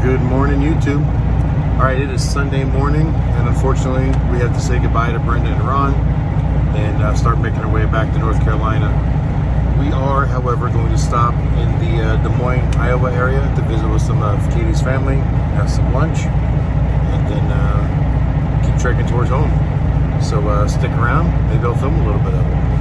Good morning, YouTube. All right, it is Sunday morning, and unfortunately, we have to say goodbye to Brenda and Ron and start making our way back to North Carolina. We are, however, going to stop in the Des Moines, Iowa area to visit with some of Katie's family, have some lunch, and then keep trekking towards home. So stick around, maybe I'll film a little bit of it.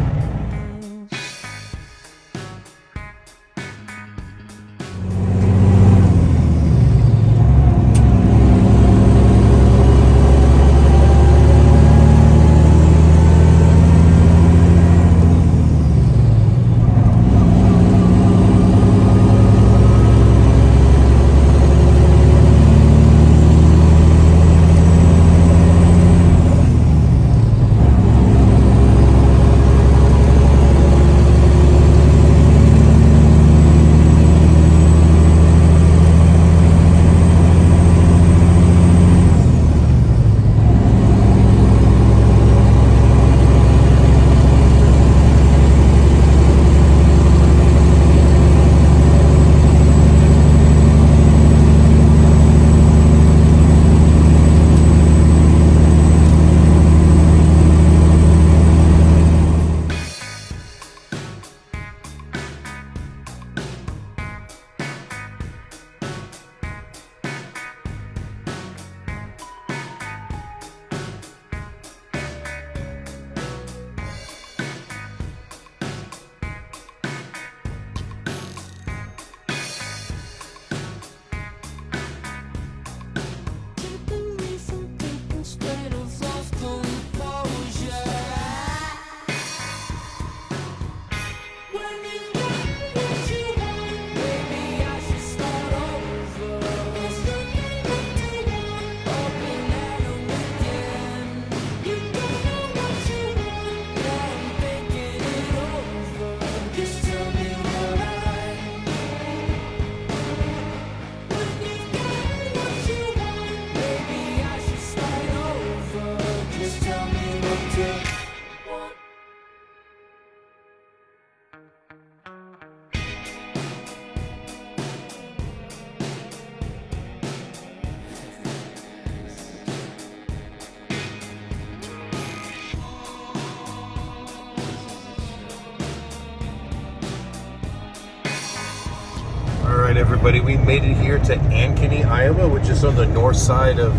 Alright everybody, we made it here to Ankeny, Iowa, which is on the north side of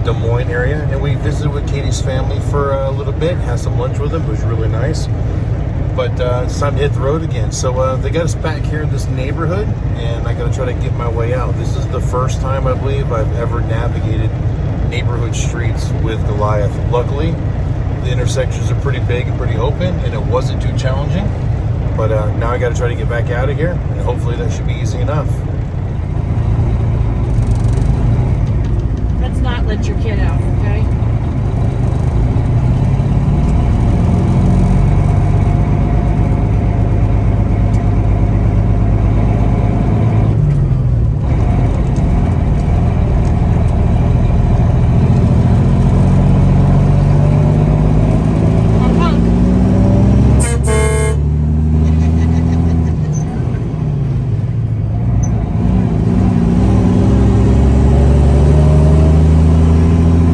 Des Moines area, and we visited with Katie's family for a little bit, had some lunch with them. It was really nice, but it's time to hit the road again. So they got us back here in this neighborhood, and I gotta try to get my way out. This is the first time I believe I've ever navigated neighborhood streets with Goliath. Luckily, the intersections are pretty big and pretty open, and it wasn't too challenging. But now I got to try to get back out of here, and hopefully that should be easy enough. Let's not let your kid out, okay?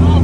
Oh,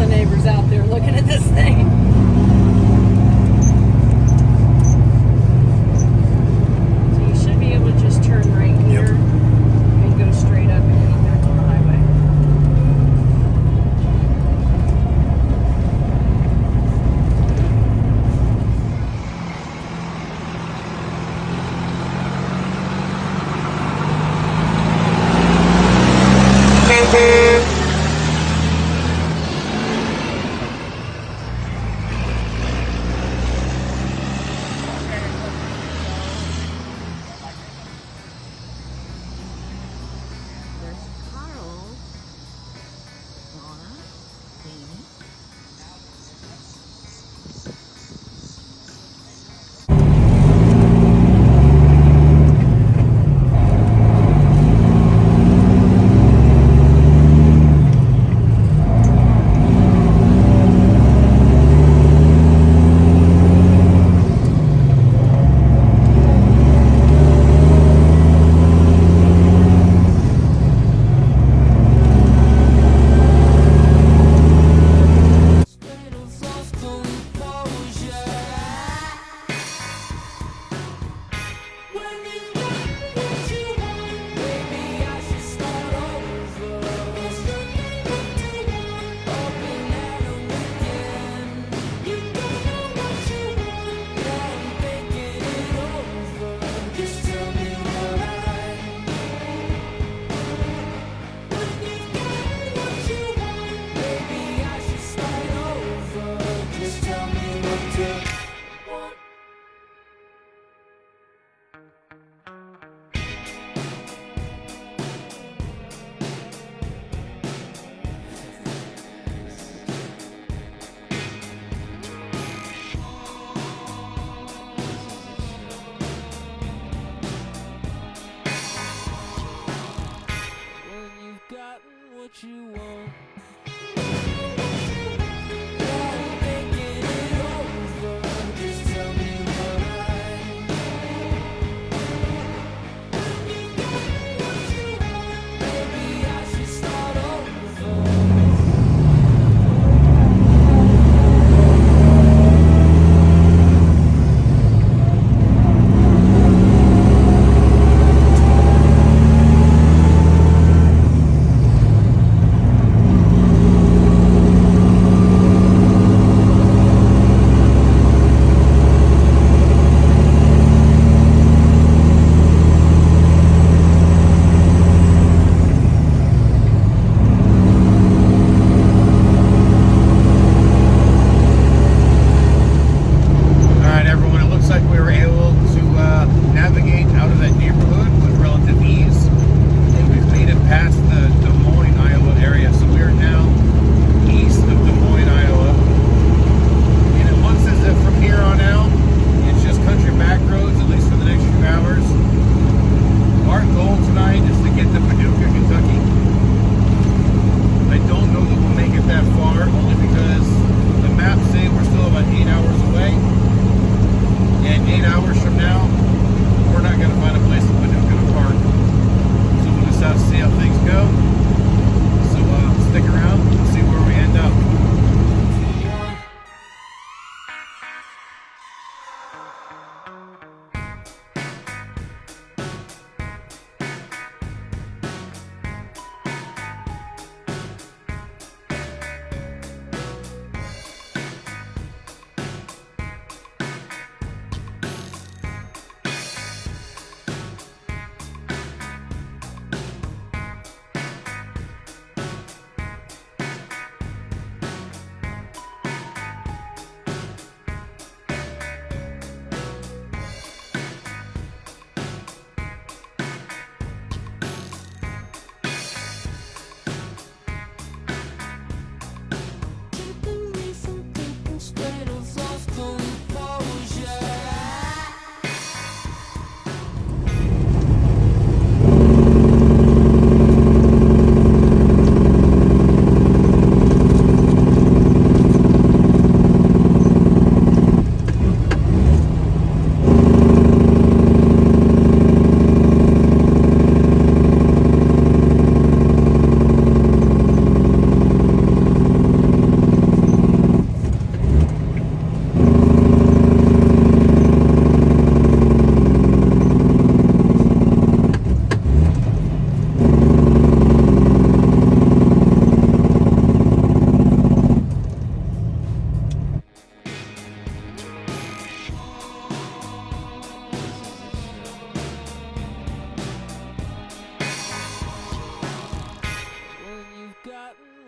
what you want.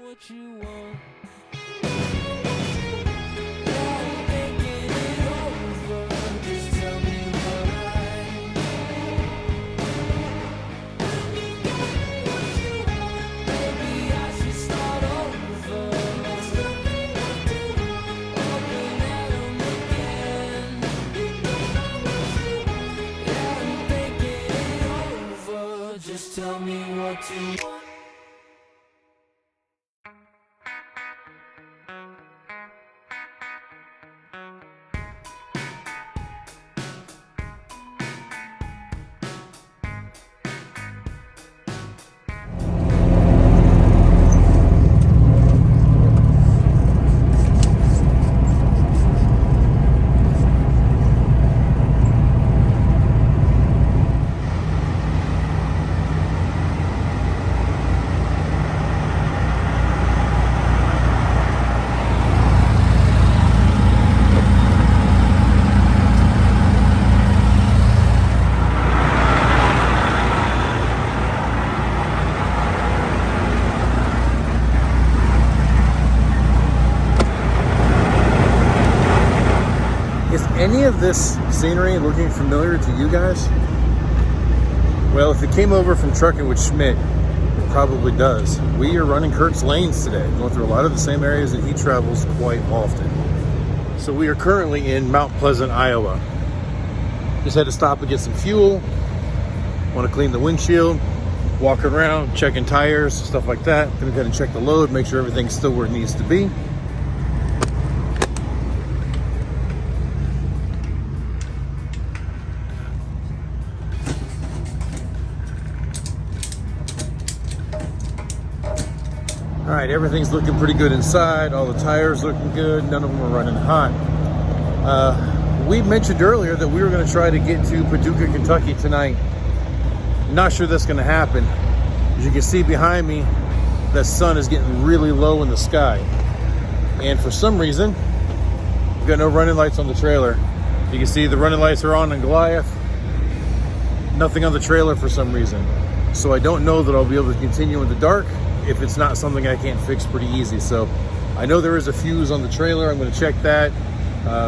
What you want. Just tell me what you want. Any of this scenery looking familiar to you guys? Well, if it came over from trucking with Schmidt, it probably does. We are running Kurt's lanes today, going through a lot of the same areas that he travels quite often. So we are currently in Mount Pleasant, Iowa. Just had to stop and get some fuel. Want to clean the windshield. walk around, checking tires, stuff like that. Gonna go ahead and check the load, make sure everything's still where it needs to be. All right, everything's looking pretty good inside. All the tires looking good. None of them are running hot. We mentioned earlier that we were going to try to get to Paducah, Kentucky tonight. Not sure that's going to happen. As you can see behind me, the sun is getting really low in the sky. And for some reason, we've got no running lights on the trailer. You can see the running lights are on Goliath. Nothing on the trailer for some reason. So I don't know that I'll be able to continue in the dark if it's not something I can't fix pretty easy. So I know there is a fuse on the trailer. I'm going to check that,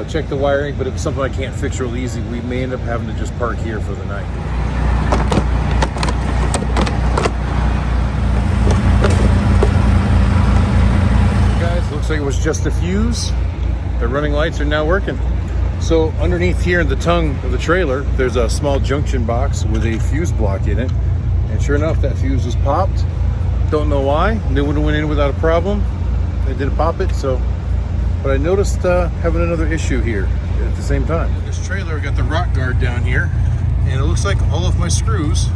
check the wiring, but if it's something I can't fix real easy, we may end up having to just park here for the night. Guys, looks like it was just a fuse. The running lights are now working. So underneath here in the tongue of the trailer, there's a small junction box with a fuse block in it. And sure enough, that fuse was popped. Don't know why. They would have went in without a problem. They didn't pop it, so. But I noticed having another issue here at the same time. This trailer got the rock guard down here, and it looks like all of my screws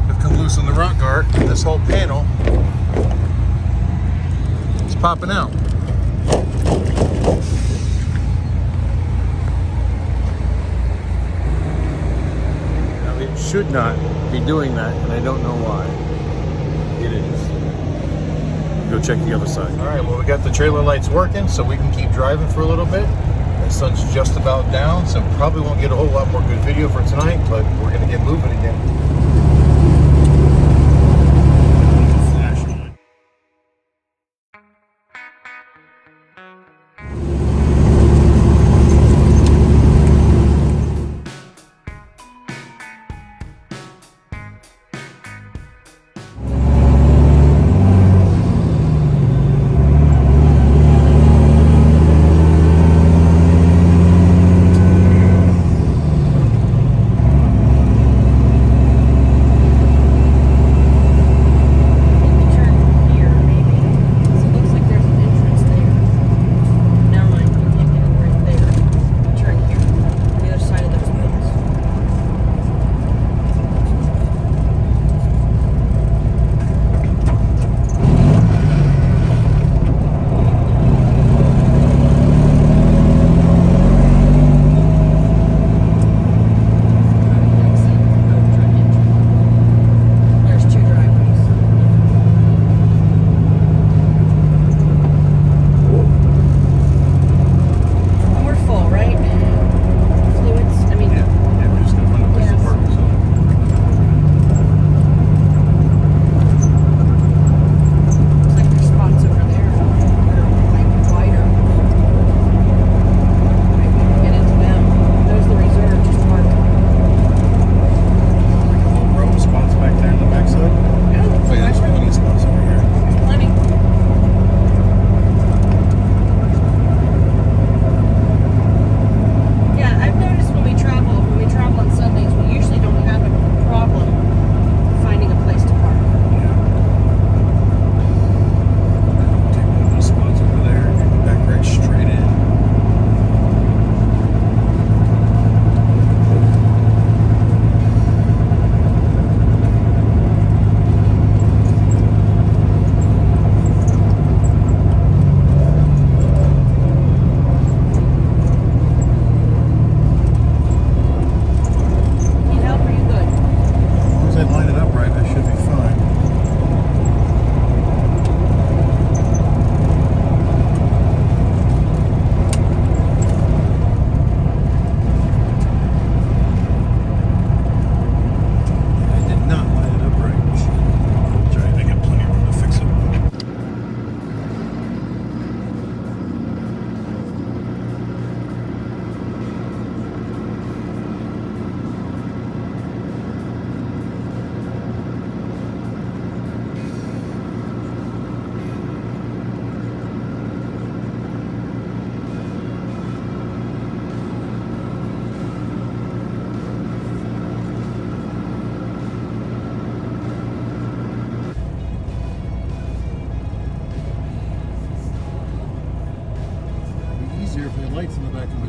have come loose on the rock guard. This whole panel is popping out. Now it should not be doing that, and I don't know why. It is. Go check the other side. All right, well, we got the trailer lights working, so we can keep driving for a little bit. The sun's just about down, so probably won't get a whole lot more good video for tonight, but we're gonna get moving again.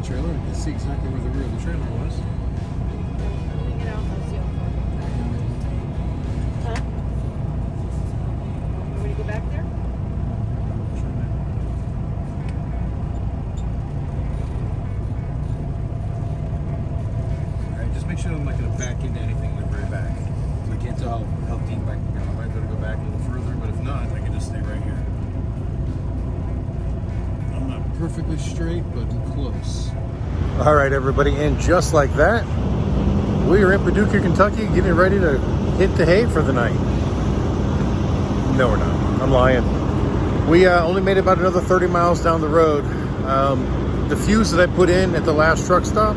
trailer. You can see exactly where the rear of the trailer was. Hang it out. Let's see how far it goes back. Huh? You want me to go back there? Alright, just make sure I'm not going to back into anything in the very back. So I can't tell how deep I can go. I might better go back a little further, but if not, I can just stay right here. I'm not perfectly straight, but I'm close. All right, everybody, and just like that, we are in Paducah, Kentucky, getting ready to hit the hay for the night. No, we're not. I'm lying. We only made about another 30 miles down the road. The fuse that I put in at the last truck stop,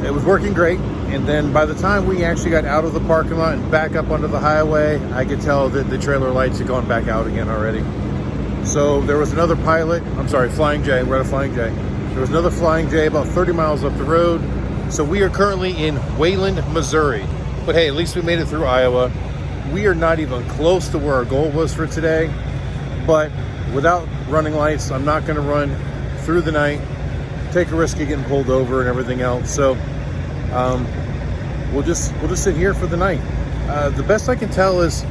it was working great. And then by the time we actually got out of the parking lot and back up onto the highway, I could tell that the trailer lights had gone back out again already. So there was another Flying J. We're at a Flying J. There was another Flying J about 30 miles up the road. So we are currently in Wayland, Missouri. But hey, at least we made it through Iowa. We are not even close to where our goal was for today. But without running lights, I'm not going to run through the night, take a risk of getting pulled over and everything else. So we'll just sit here for the night. The best I can tell is,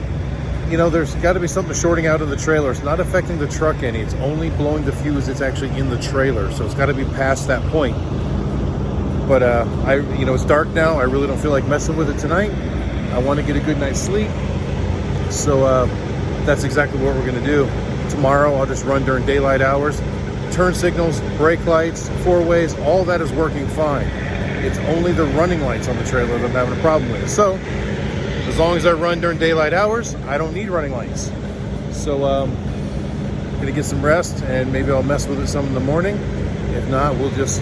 you know, there's got to be something shorting out in the trailer. It's not affecting the truck any. It's only blowing the fuse that's actually in the trailer. So it's got to be past that point. But it's dark now. I really don't feel like messing with it tonight. I want to get a good night's sleep. So that's exactly what we're going to do. Tomorrow I'll just run during daylight hours. Turn signals, brake lights, four ways, all that is working fine. It's only the running lights on the trailer that I'm having a problem with. So as long as I run during daylight hours, I don't need running lights. So I'm gonna get some rest, and maybe I'll mess with it some in the morning. If not, we'll just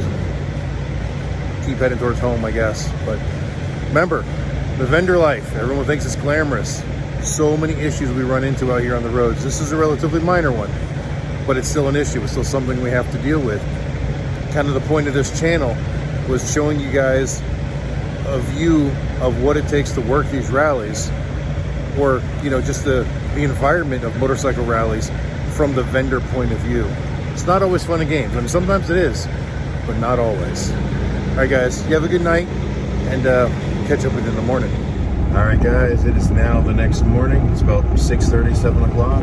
keep heading towards home, I guess. But remember, the vendor life, everyone thinks it's glamorous. So many issues we run into out here on the roads. This is a relatively minor one, but it's still an issue. It's still something we have to deal with. Kind of the point of this channel was showing you guys a view of what it takes to work these rallies, or just the environment of motorcycle rallies from the vendor point of view. It's not always fun and games. I mean, sometimes it is, but not always. All right, guys, you have a good night, and catch up with you in the morning. All right, guys, it is now the next morning. It's about 6:30, 7 o'clock.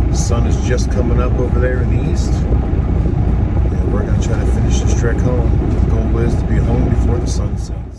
The sun is just coming up over there in the east. And we're gonna try to finish this trek home. The goal is to be home before the sun sets.